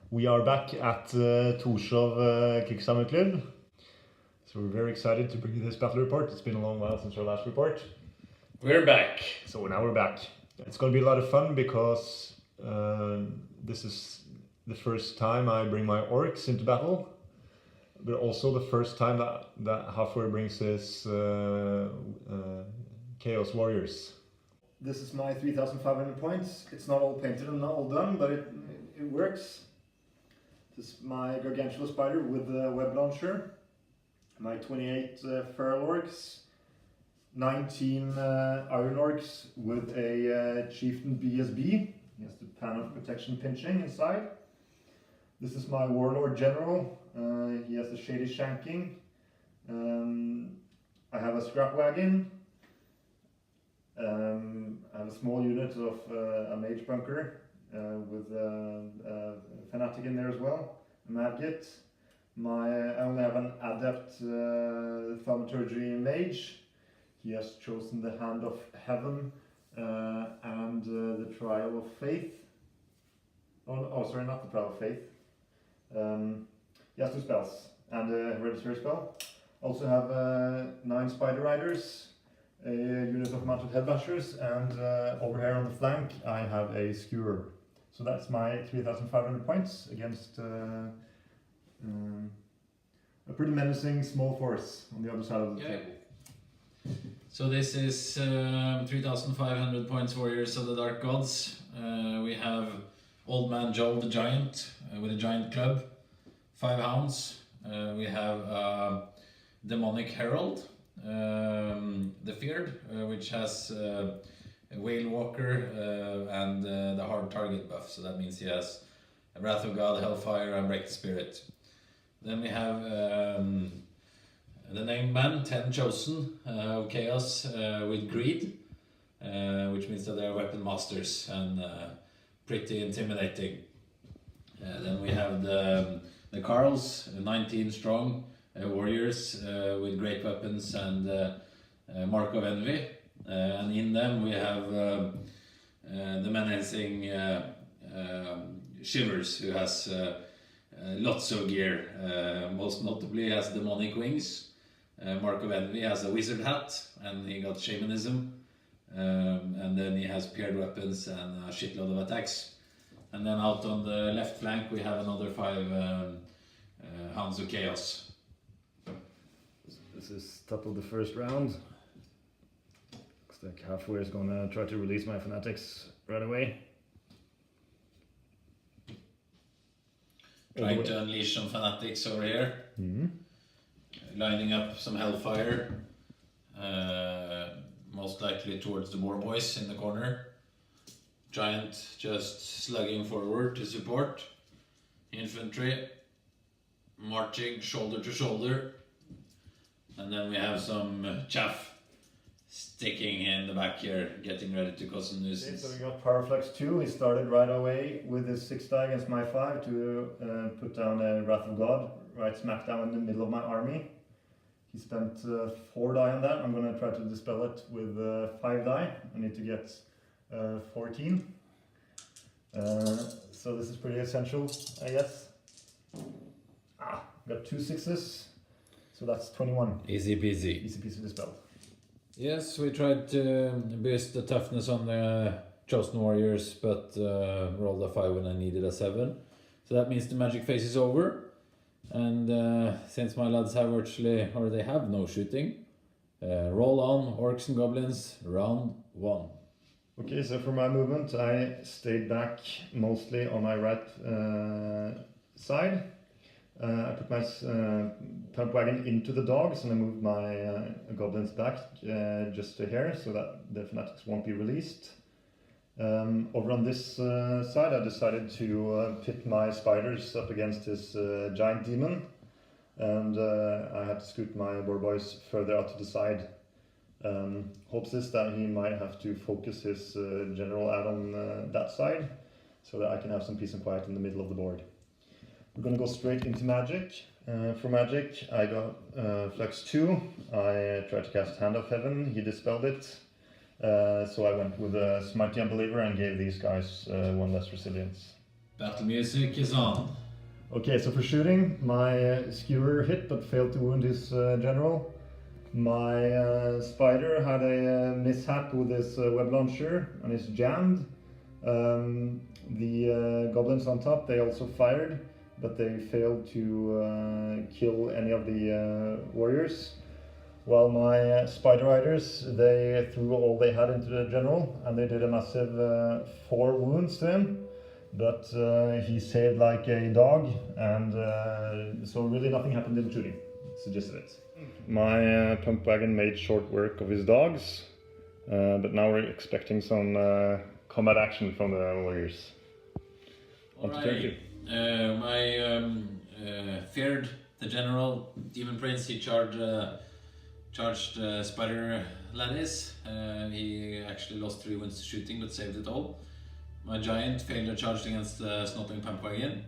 We are back at Torshov Kicksummer Club. So we're very excited to bring you this battle report. It's been a long while since our last report. We're back. So now we're back. It's going to be a lot of fun because this is the first time I bring my orcs into battle. But also the first time that Halfway brings his Chaos Warriors. This is my 3,500 points. It's not all painted and not all done, but it works. This is my Gargantuan Spider with the web launcher. My 28 Feral Orcs. 19 Iron Orcs with a Chieftain BSB. He has the Pan of Protection pinching inside. This is my Warlord General. He has the Shady Shanking. I have a Scrap Wagon. I have a small unit of a Mage Bunker with a Fanatic in there as well. A Madgit. I only have an Adept Thaumaturgy Mage. He has chosen the Hand of Heaven and the Trial of Faith. Oh, sorry, not the Trial of Faith. He has 2 spells and a hereditary spell. Also have 9 Spider Riders, a unit of Mounted Headbashers, and over here on the flank I have a Skewer. So that's my 3,500 points against a pretty menacing small force on the other side of the table. So this is 3,500 points Warriors of the Dark Gods. We have Old Man Joe the Giant with a giant club, 5 hounds. We have Demonic Herald, the Feared, which has a Whale Walker and the hard target buff. So that means he has a Wrath of God, Hellfire, and Break the Spirit. Then we have the Named Man, 10 Chosen of Chaos with Greed, which means that they are weapon masters and pretty intimidating. Then we have the Carls, 19 strong warriors with great weapons and Mark of Envy. And in them we have the menacing Shivers, who has lots of gear. Most notably has demonic wings. Mark of Envy has a wizard hat and he got shamanism. And then he has paired weapons and a shitload of attacks. And then out on the left flank we have another 5 Hounds of Chaos. This is top of the first round. Looks like Halfway is gonna try to release my Fanatics right away. Trying to unleash some Fanatics over here. Lining up some Hellfire. Most likely towards the War Boys in the corner. Giant just slugging forward to support. Infantry marching shoulder to shoulder. And then we have some chaff sticking in the back here, getting ready to cause some nuisance. Okay, so we got Powerflex 2. He started right away with his 6 die against my 5 to put down a Wrath of God right smack down in the middle of my army. He spent 4 die on that. I'm going to try to dispel it with 5 die. I need to get 14. So this is pretty essential, I guess. Got 2 6s. So that's 21. Easy peasy. Easy peasy dispelled. Yes, we tried to boost the toughness on the Chosen Warriors, but rolled a 5 when I needed a 7. So that means the magic phase is over. And since my lads have virtually, or they have no shooting, roll on, Orcs and Goblins, round 1. Okay, so for my movement, I stayed back mostly on my right side. I put my pump wagon into the dogs and I moved my goblins back just to here so that the Fanatics won't be released. Over on this side I decided to pit my spiders up against his giant demon, and I had to scoot my war boys further out to the side. Hopes is that he might have to focus his general out on that side so that I can have some peace and quiet in the middle of the board. We're going to go straight into magic. For magic I got Flex 2. I tried to cast Hand of Heaven, he dispelled it. So I went with a Mighty Unbeliever and gave these guys 1 less resilience. Battle music is on. Okay, so for shooting, my skewer hit but failed to wound his general. My spider had a mishap with his web launcher and is jammed. The goblins on top, they also fired, but they failed to kill any of the warriors. While my spider riders, they threw all they had into the general and they did a massive 4 wounds to him. But he saved like a dog, and so really nothing happened in shooting. It's the gist of it. My pump wagon made short work of his dogs, but now we're expecting some combat action from the warriors. Alright, my feared the general Demon Prince. He charged spider laddies. He actually lost 3 wounds to shooting, but saved it all. My giant failure charged against the Snotting Pump Wagon.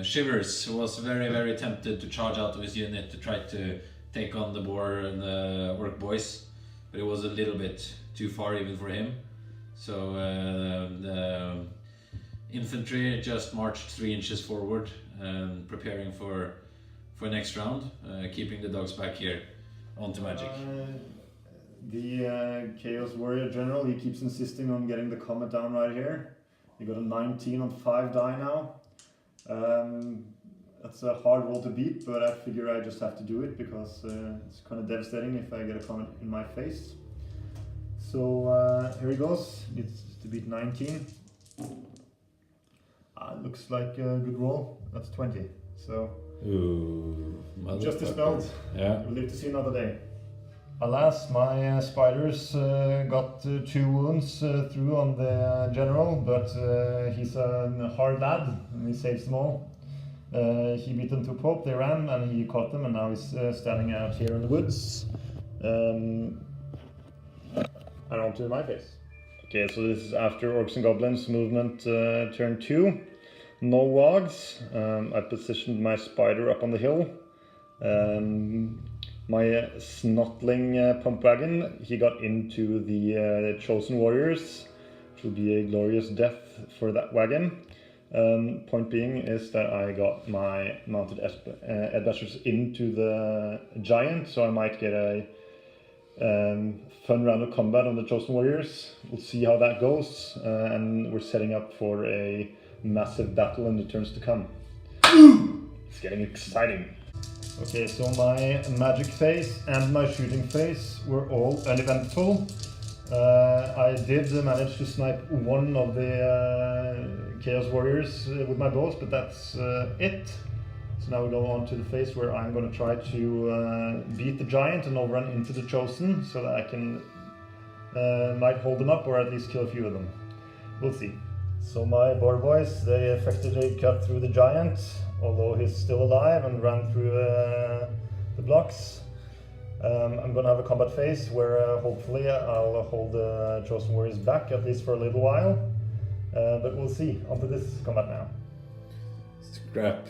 Shivers was very tempted to charge out of his unit to try to take on the boar and the orc boys, but it was a little bit too far even for him. So the infantry just marched 3 inches forward, preparing for next round, keeping the dogs back here onto magic. The Chaos Warrior General, he keeps insisting on getting the comet down right here. He got a 19 on 5 die now. That's a hard roll to beat, but I figure I just have to do it because it's kind of devastating if I get a comet in my face. So here he goes. Needs to beat 19. Looks like a good roll. That's 20. So just dispelled. Yeah. We'll live to see another day. Alas, my spiders got 2 wounds through on the general, but he's a hard lad and he saves them all. He beat them to a pulp, they ran, and he caught them, and now he's standing out here in the woods. And onto my face. Okay, so this is after Orcs and Goblins movement turn 2. No wogs. I positioned my spider up on the hill. My snotling pump wagon, he got into the chosen warriors, which will be a glorious death for that wagon. Point being is that I got my mounted Edbashers into the giant, so I might get a fun round of combat on the chosen warriors. We'll see how that goes, and we're setting up for a massive battle in the turns to come. It's getting exciting. Okay, so my magic phase and my shooting phase were all uneventful. I did manage to snipe one of the Chaos Warriors with my bows, but that's it. So now we go on to the phase where I'm going to try to beat the giant and overrun into the chosen so that I can might hold them up or at least kill a few of them. We'll see. So my boar boys, they effectively cut through the giant, although he's still alive, and ran through the blocks. I'm going to have a combat phase where hopefully I'll hold the chosen warriors back, at least for a little while. But we'll see. Onto this combat now. Scrap.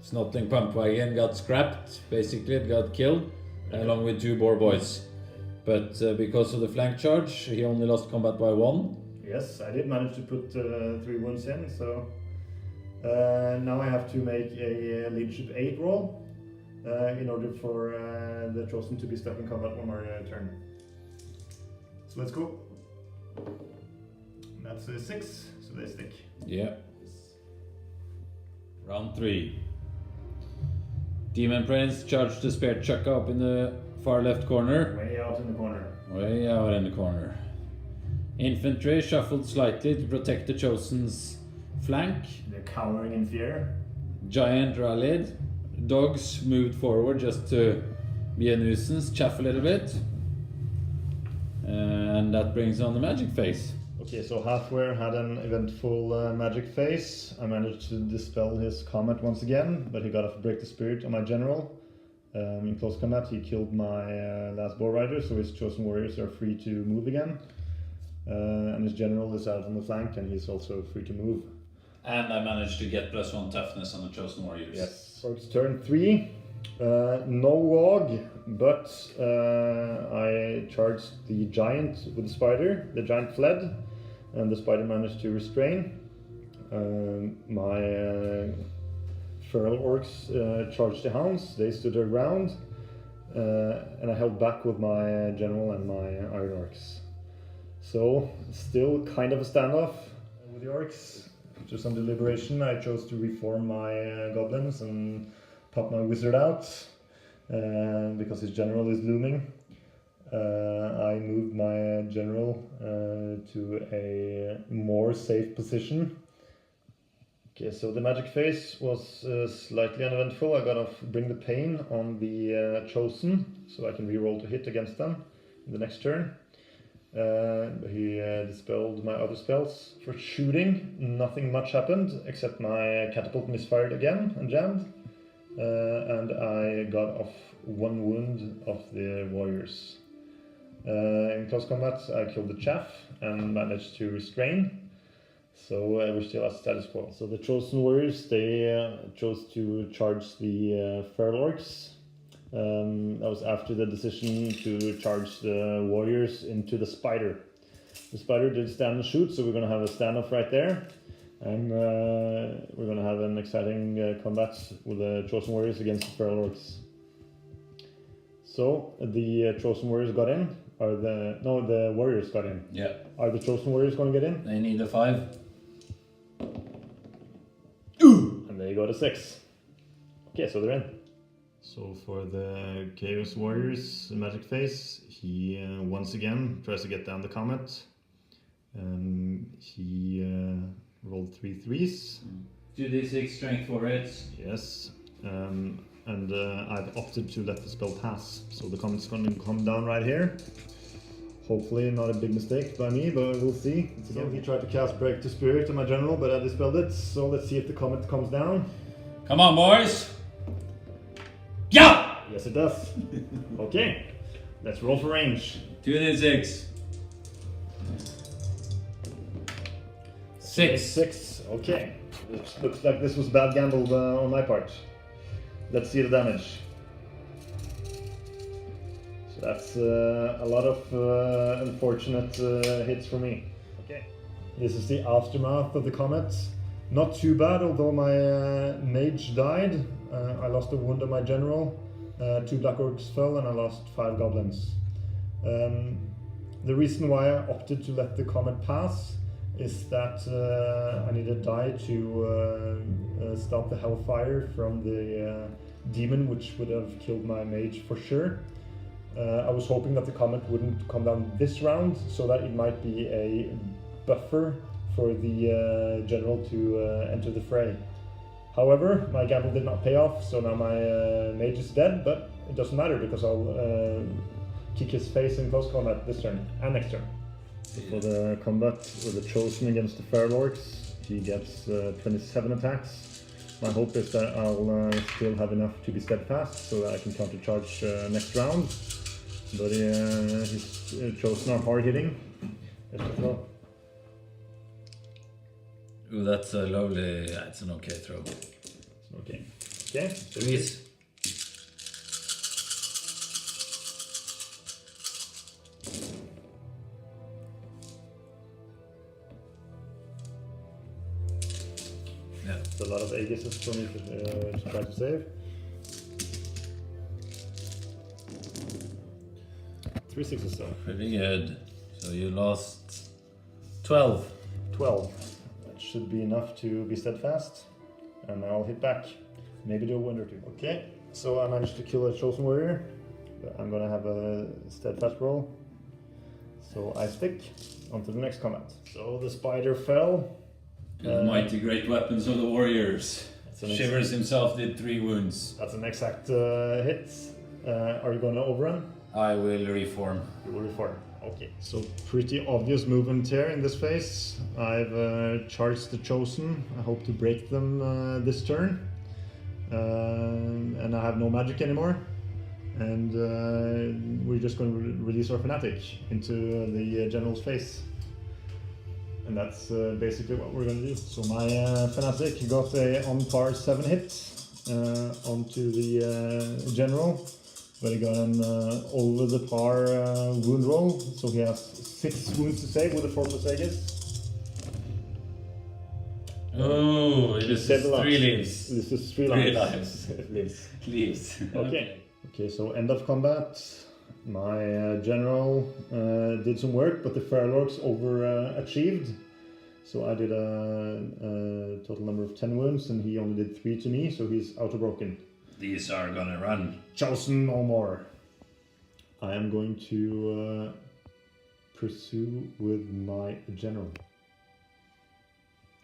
Snotting Pump Wagon got scrapped, basically it got killed, along with 2 boar boys. But because of the flank charge, he only lost combat by 1. Yes, I did manage to put 3 wounds in, so now I have to make a leadership 8 roll in order for the chosen to be stuck in combat one more turn. So let's go. That's a 6, so they stick. Yeah. Round 3. Demon Prince charged the spear chuck up in the far left corner. Way out in the corner. Way out in the corner. Infantry shuffled slightly to protect the chosen's flank. They're cowering in fear. Giant rallied. Dogs moved forward just to be a nuisance, chaff a little bit. And that brings on the magic phase. Okay, so Halfware had an eventful magic phase. I managed to dispel his comet once again, but he got off Break the Spirit on my general. In close combat, he killed my last boar rider, so his chosen warriors are free to move again. And his general is out on the flank, and he's also free to move. And I managed to get +1 toughness on the chosen warriors. Yes. So it's turn 3. No wog, but I charged the giant with the spider. The giant fled, and the spider managed to restrain. My feral orcs charged the hounds. They stood their ground, and I held back with my general and my iron orcs. So still kind of a standoff with the orcs. After some deliberation, I chose to reform my goblins and pop my wizard out because his general is looming. I moved my general to a more safe position. Okay, so the magic phase was slightly uneventful. I got off Bring the Pain on the Chosen, so I can reroll to hit against them in the next turn. He dispelled my other spells. For shooting, nothing much happened, except my catapult misfired again and jammed. And I got off 1 wound of the warriors. In close combat, I killed the chaff and managed to restrain. So we're still at status quo. So the chosen warriors, they chose to charge the feral orcs. That was after the decision to charge the warriors into the spider. The spider did stand and shoot, so we're going to have a standoff right there. And we're going to have an exciting combat with the chosen warriors against the feral orcs. So the chosen warriors got in. The warriors got in. Yeah. Are the chosen warriors going to get in? They need a 5. And they got a 6. Okay, so they're in. So for the Chaos Warriors magic phase, he once again tries to get down the comet. He rolled 3 3s. 2d6 strength for hits. Yes. And I've opted to let the spell pass. So the comet's going to come down right here. Hopefully not a big mistake by me, but we'll see. So he tried to cast Break to Spirit on my general, but I dispelled it. So let's see if the comet comes down. Come on, boys! Yeah! Yes, it does. Okay, let's roll for range. 2d6. 6. 6. Okay. Looks like this was bad gamble on my part. Let's see the damage. So that's a lot of unfortunate hits for me. Okay. This is the aftermath of the comet. Not too bad, although my mage died. I lost a wound on my general. 2 black orcs fell and I lost 5 goblins. The reason why I opted to let the comet pass is that I need a die to stop the hellfire from the demon, which would have killed my mage for sure. I was hoping that the comet wouldn't come down this round, so that it might be a buffer for the general to enter the fray. However, my gamble did not pay off, so now my mage is dead, but it doesn't matter because I'll kick his face in close combat this turn and next turn. For the combat with the Chosen against the feral orcs, he gets 27 attacks. My hope is that I'll still have enough to be steadfast so that I can countercharge next round. But his Chosen are hard hitting. Ooh, that's a lovely. Yeah, it's an okay throw. Okay. Okay. Please. Yeah. It's a lot of Aegises for me to try to save. 3 6s though. Pretty good. So you lost 12. 12. That should be enough to be steadfast. And I'll hit back. Maybe do a wound or 2. Okay, so I managed to kill a Chosen Warrior. But I'm gonna have a steadfast roll. So I stick onto the next combat. So the spider fell. The mighty great weapons of the warriors. Shivers himself did 3 wounds. That's an exact hit. Are you going to overrun? I will reform. You will reform. Okay. So pretty obvious movement here in this phase. I've charged the Chosen. I hope to break them this turn. And I have no magic anymore. And we're just going to release our Fanatic into the General's face. And that's basically what we're going to do. So my Fanatic got a on par 7 hit onto the General. But he got an over the par wound roll. So he has 6 wounds to save with a 4+ Aegis. Oh, this Saved is a lot. 3 leaves. This is 3 Three lives. lives. Leaves. Okay. Okay, so end of combat. My general did some work, but the Feral Orcs overachieved. So I did a total number of 10 wounds, and he only did 3 to me, so he's auto-broken. These are gonna run. Chosen no more. I am going to pursue with my general.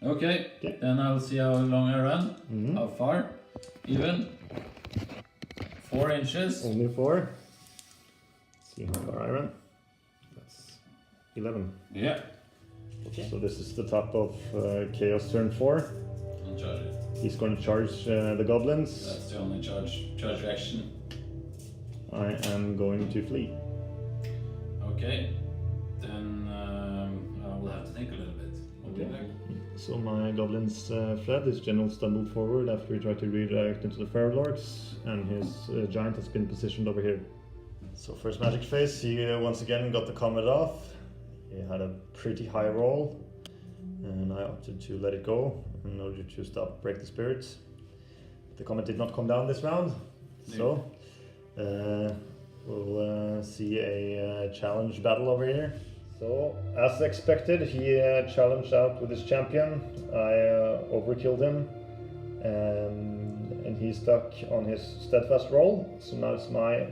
Okay, Okay. then I'll see how long I run. Mhm. How far? Even? 4 inches. Only 4. Let's see how far I run. That's 11. Yeah. Okay. So this is the top of Chaos turn 4. I'll charge it. He's going to charge the goblins. That's the only charge reaction. I am going to flee. Okay. Then I will have to think a little bit. I'll be Okay. back. So my goblins fled. His general stumbled forward after he tried to redirect into the Feral Orcs, and his giant has been positioned over here. So first magic phase, he once again got the combat off. He had a pretty high roll, and I opted to let it go in order to stop break the spirits. The combat did not come down this round, so we'll see a challenge battle over here. So, as expected, he challenged out with his champion. I overkilled him, and he stuck on his steadfast roll. So now it's my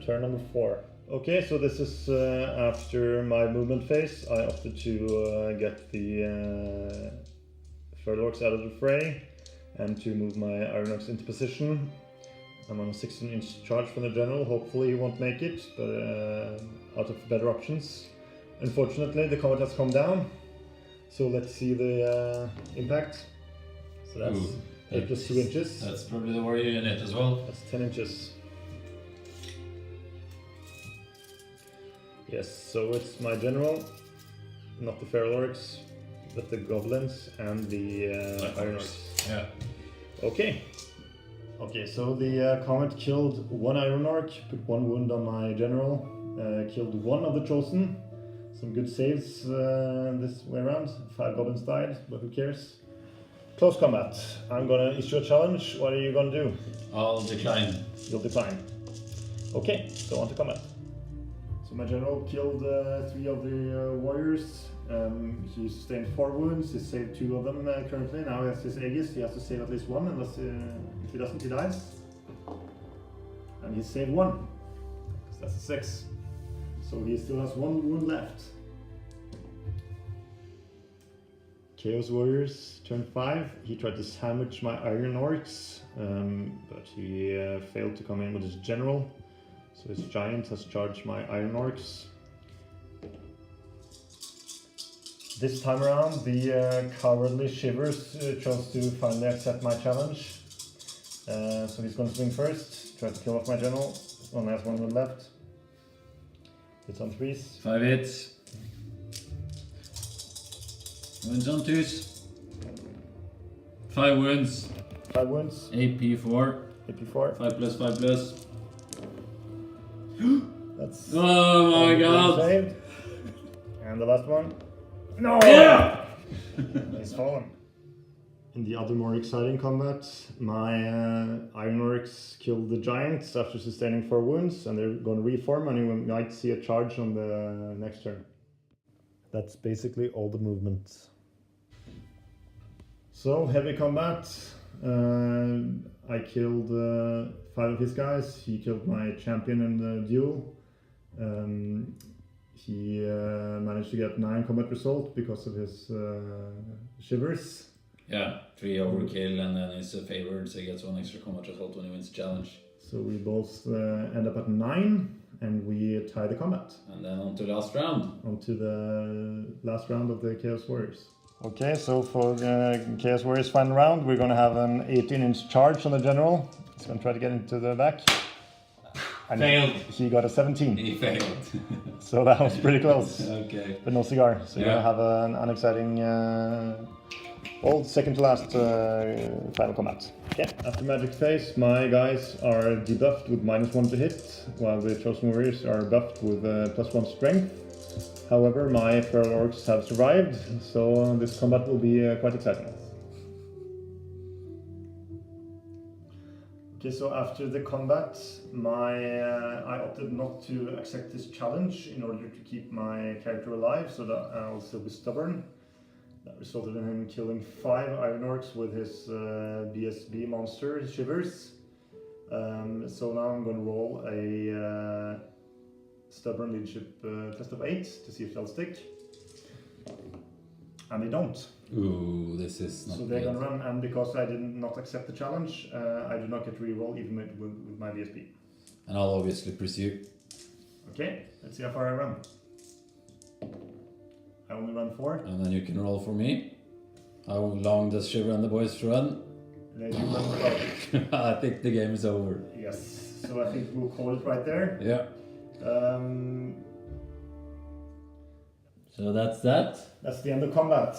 turn number 4. Okay, so this is after my movement phase. I opted to get the Feral Orcs out of the fray and to move my Iron Orcs into position. I'm on a 16-inch charge from the general. Hopefully he won't make it, but out of better options. Unfortunately, the combat has come down, so let's see the impact. So that's 8 plus 2 inches. That's probably the warrior unit as well. That's 10 inches. Yes, so it's my general, not the Feral Orcs, but the goblins and the Iron Orcs. Yeah. Okay. Okay, so the comet killed 1 Iron Orc, put 1 wound on my general, killed 1 of the chosen. Some good saves this way around. 5 goblins died, but who cares? Close combat. I'm gonna issue a challenge. What are you gonna do? I'll decline. You'll decline. Okay, so on to combat. So my general killed 3 of the warriors. He sustained 4 wounds. He saved 2 of them currently. Now he has his Aegis. He has to save at least 1, unless if he doesn't, he dies. And he saved 1. So that's a 6. So he still has 1 wound left. Chaos Warriors, turn 5. He tried to sandwich my Iron Orcs, but he failed to come in with his general. So his giant has charged my Iron Orcs. This time around, the cowardly Shivers chose to finally accept my challenge. So he's going to swing first, try to kill off my general. Only has 1 wound left. It's on 3s. 5 hits. Wounds on 2s. 5 wounds. 5 wounds. AP 4. AP 4. 5 plus 5 plus. That's Oh my god! saved. And the last one. No! Yeah! He's fallen. In the other more exciting combat, my Iron Orcs killed the giants after sustaining 4 wounds, and they're going to reform, and you might see a charge on the next turn. That's basically all the movement. So, heavy combat. I killed 5 of his guys. He killed my champion in the duel. He managed to get 9 combat result because of his Shivers. Yeah, 3 overkill and then he's favored, so he gets 1 extra combat result when he wins the challenge. So we both end up at 9, and we tie the combat. And then on to the last round. On to the last round of the Chaos Warriors. Okay, so for the Chaos Warriors final round, we're going to have an 18-inch charge on the general. He's going to try to get into the back. And Failed. He got a 17. He failed. So that was pretty close. Okay. But no cigar. So you're Yeah. going to have an unexciting, second to last final combat. Okay. After magic phase, my guys are debuffed with -1 to hit, while the Chosen Warriors are buffed with +1 strength. However, my Feral Orcs have survived, so this combat will be quite exciting. Okay, so after the combat, I opted not to accept this challenge in order to keep my character alive, so that I'll still be stubborn. That resulted in him killing 5 Iron Orcs with his BSB monster, Shivers. So now I'm going to roll a stubborn leadership test of 8 to see if they'll stick. And they don't. Ooh, this is not So they're good. going to run, and because I did not accept the challenge, I do not get to reroll even with my BSB. And I'll obviously pursue. Okay, let's see how far I run. I only run 4. And then you can roll for me. How long does Shiver and the boys run? They do run 12. I think the game is over. Yes, so I think we'll call it right there. Yeah. So that's that. That's the end of combat.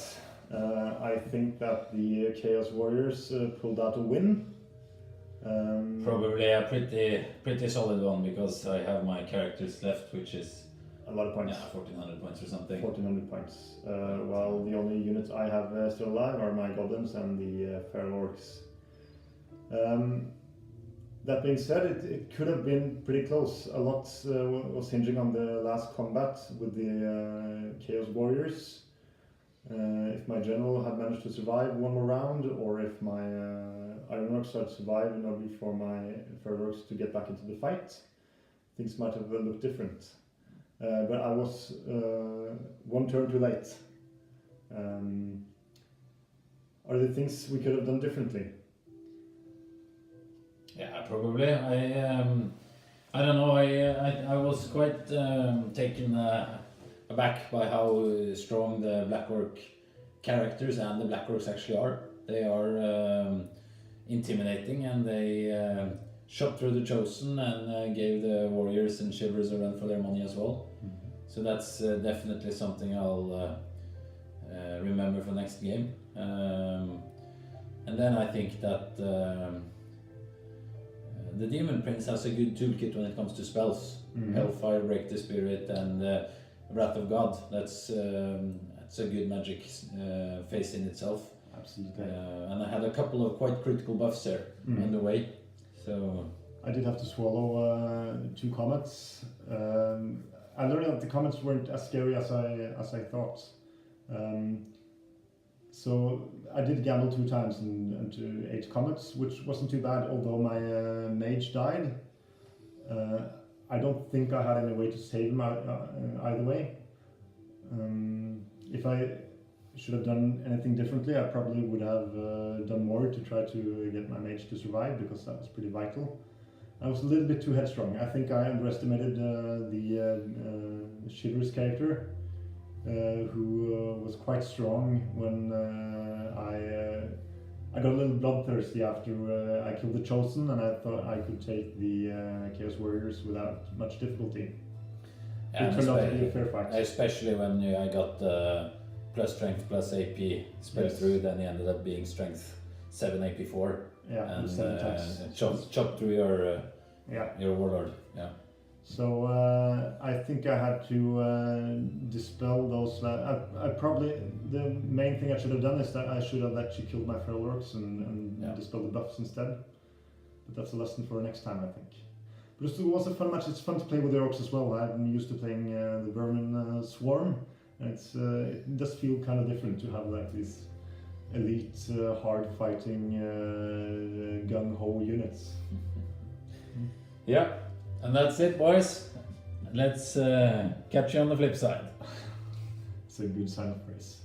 I think that the Chaos Warriors pulled out a win. Probably a pretty solid one because I have my characters left, which is a lot of points. 1400 points or something. 1400 points. While the only units I have still alive are my goblins and the feral orcs. That being said, it could have been pretty close. A lot was hinging on the last combat with the Chaos Warriors. If my general had managed to survive one more round, or if my Iron Orcs had survived in order for my feral orcs to get back into the fight, things might have looked different. But I was one turn too late. Are there things we could have done differently? Yeah, probably. I don't know. I was quite taken aback by how strong the Black Orc characters and the Black Orcs actually are. They are intimidating, and they shot through the Chosen and gave the Warriors and Shivers a run for their money as well. Mm-hmm. So that's definitely something I'll remember for next game. And then I think that the Demon Prince has a good toolkit when it comes to spells. Mm-hmm. Hellfire, Break the Spirit, and Wrath of God. That's a good magic phase in itself. Absolutely. And I had a couple of quite critical buffs there on the way. So I did have to swallow 2 comets. I learned that the comets weren't as scary as I thought. So I did gamble 2 times into 8 comets, which wasn't too bad, although my mage died. I don't think I had any way to save him either way. If I should have done anything differently, I probably would have done more to try to get my mage to survive, because that was pretty vital. I was a little bit too headstrong. I think I underestimated the Shivers character, who was quite strong when I got a little bloodthirsty after I killed the Chosen, and I thought I could take the Chaos Warriors without much difficulty. It turned out to be a fair fight. Especially when I got plus strength plus AP spell through, then he ended up being strength 7 AP 4. Yeah, and 7 times. Chop through your warlord. Yeah. So I think I had to dispel those. I probably, the main thing I should have done is that I should have actually killed my feral orcs and dispelled the buffs instead. But that's a lesson for next time, I think. But it was a fun match. It's fun to play with the orcs as well. I'm used to playing the Vermin Swarm, and it does feel kind of different to have like these elite, hard fighting, gung ho units. Yeah. And that's it, boys. Let's catch you on the flip side. It's a good sign of praise.